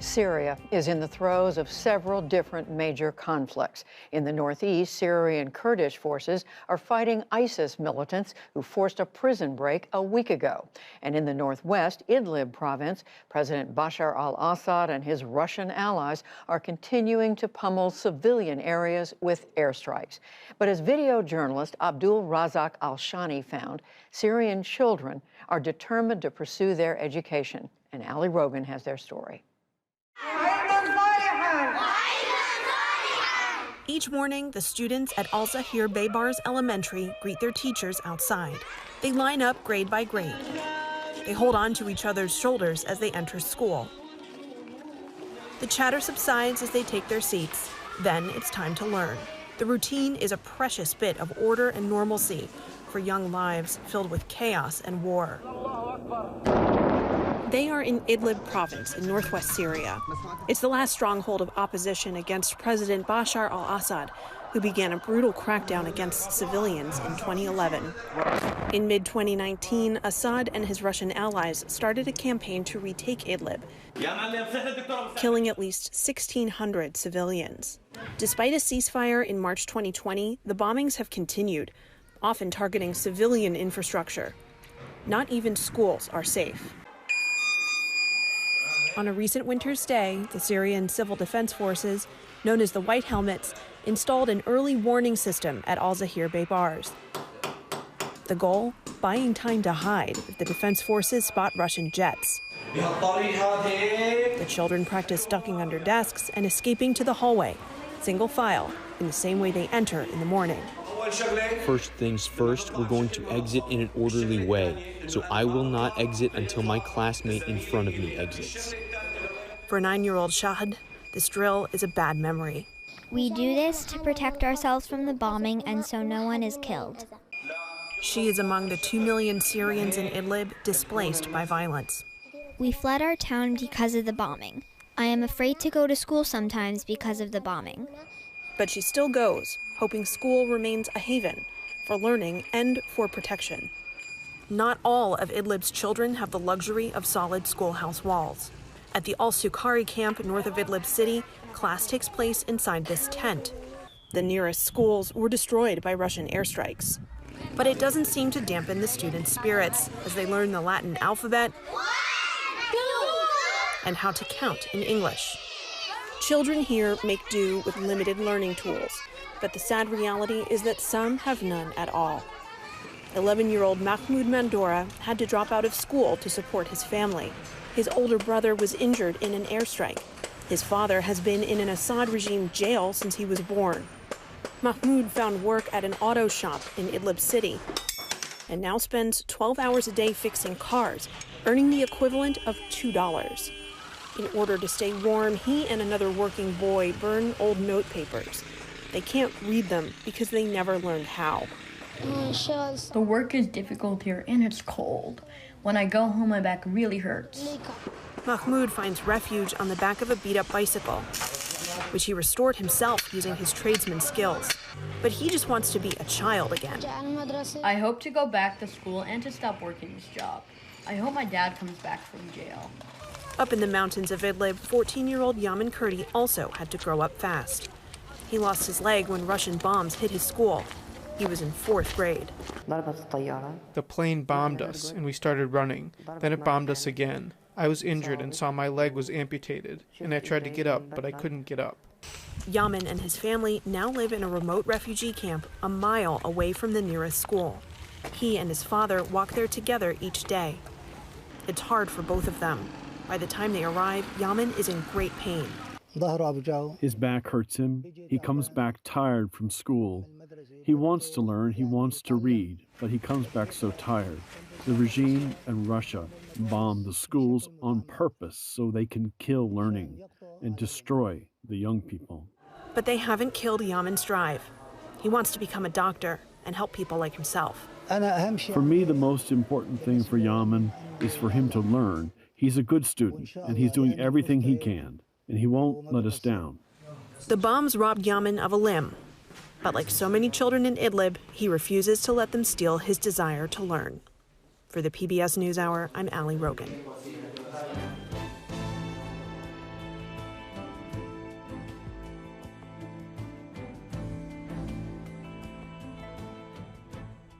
Syria is in the throes of several different major conflicts. In the northeast, Syrian Kurdish forces are fighting ISIS militants who forced a prison break a week ago. And in the northwest Idlib province, President Bashar al-Assad and his Russian allies are continuing to pummel civilian areas with airstrikes. But as video journalist Abddulrazaq Alshani found, Syrian children are determined to pursue their education. And Rogin has their story. Each morning, the students at Al-Zahir Baybars Elementary greet their teachers outside. They line up grade by grade. They hold on to each other's shoulders as they enter school. The chatter subsides as they take their seats. Then it's time to learn. The routine is a precious bit of order and normalcy for young lives filled with chaos and war. They are in Idlib province in northwest Syria. It's the last stronghold of opposition against President Bashar al-Assad, who began a brutal crackdown against civilians in 2011. In mid-2019, Assad and his Russian allies started a campaign to retake Idlib, killing at least 1,600 civilians. Despite a ceasefire in March 2020, the bombings have continued, often targeting civilian infrastructure. Not even schools are safe. On a recent winter's day, the Syrian Civil Defense Forces, known as the White Helmets, installed an early warning system at Al-Zahir Baybars. The goal? Buying time to hide if the defense forces spot Russian jets. The children practice ducking under desks and escaping to the hallway, single file, in the same way they enter in the morning. First things first, we're going to exit in an orderly way, so I will not exit until my classmate in front of me exits. For 9-year-old Shahid, this drill is a bad memory. We do this to protect ourselves from the bombing and so no one is killed. She is among the 2 million Syrians in Idlib displaced by violence. We fled our town because of the bombing. I am afraid to go to school sometimes because of the bombing. But she still goes, hoping school remains a haven for learning and for protection. Not all of Idlib's children have the luxury of solid schoolhouse walls. At the Al-Sukhari camp north of Idlib city, class takes place inside this tent. The nearest schools were destroyed by Russian airstrikes. But it doesn't seem to dampen the students' spirits as they learn the Latin alphabet and how to count in English. Children here make do with limited learning tools, but the sad reality is that some have none at all. 11-year-old Mahmoud Mandora had to drop out of school to support his family. His older brother was injured in an airstrike. His father has been in an Assad regime jail since he was born. Mahmoud found work at an auto shop in Idlib city and now spends 12 hours a day fixing cars, earning the equivalent of $2. In order to stay warm, he and another working boy burn old note papers. They can't read them because they never learned how. The work is difficult here and it's cold. When I go home, my back really hurts. Mahmoud finds refuge on the back of a beat-up bicycle, which he restored himself using his tradesman skills. But he just wants to be a child again. I hope to go back to school and to stop working this job. I hope my dad comes back from jail. Up in the mountains of Idlib, 14-year-old Yamin Kurdi also had to grow up fast. He lost his leg when Russian bombs hit his school. He was in 4th grade. The plane bombed us, and we started running. Then it bombed us again. I was injured and saw my leg was amputated, and I tried to get up, but I couldn't get up. Yamin and his family now live in a remote refugee camp a mile away from the nearest school. He and his father walk there together each day. It's hard for both of them. By the time they arrive, Yamin is in great pain. His back hurts him. He comes back tired from school. He wants to learn, he wants to read, but he comes back so tired. The regime and Russia bomb the schools on purpose so they can kill learning and destroy the young people. But they haven't killed Yamin's drive. He wants to become a doctor and help people like himself. For me, the most important thing for Yamin is for him to learn. He's a good student, and he's doing everything he can, and he won't let us down. The bombs robbed Yamin of a limb, but like so many children in Idlib, he refuses to let them steal his desire to learn. For the PBS NewsHour, I'm Rogin.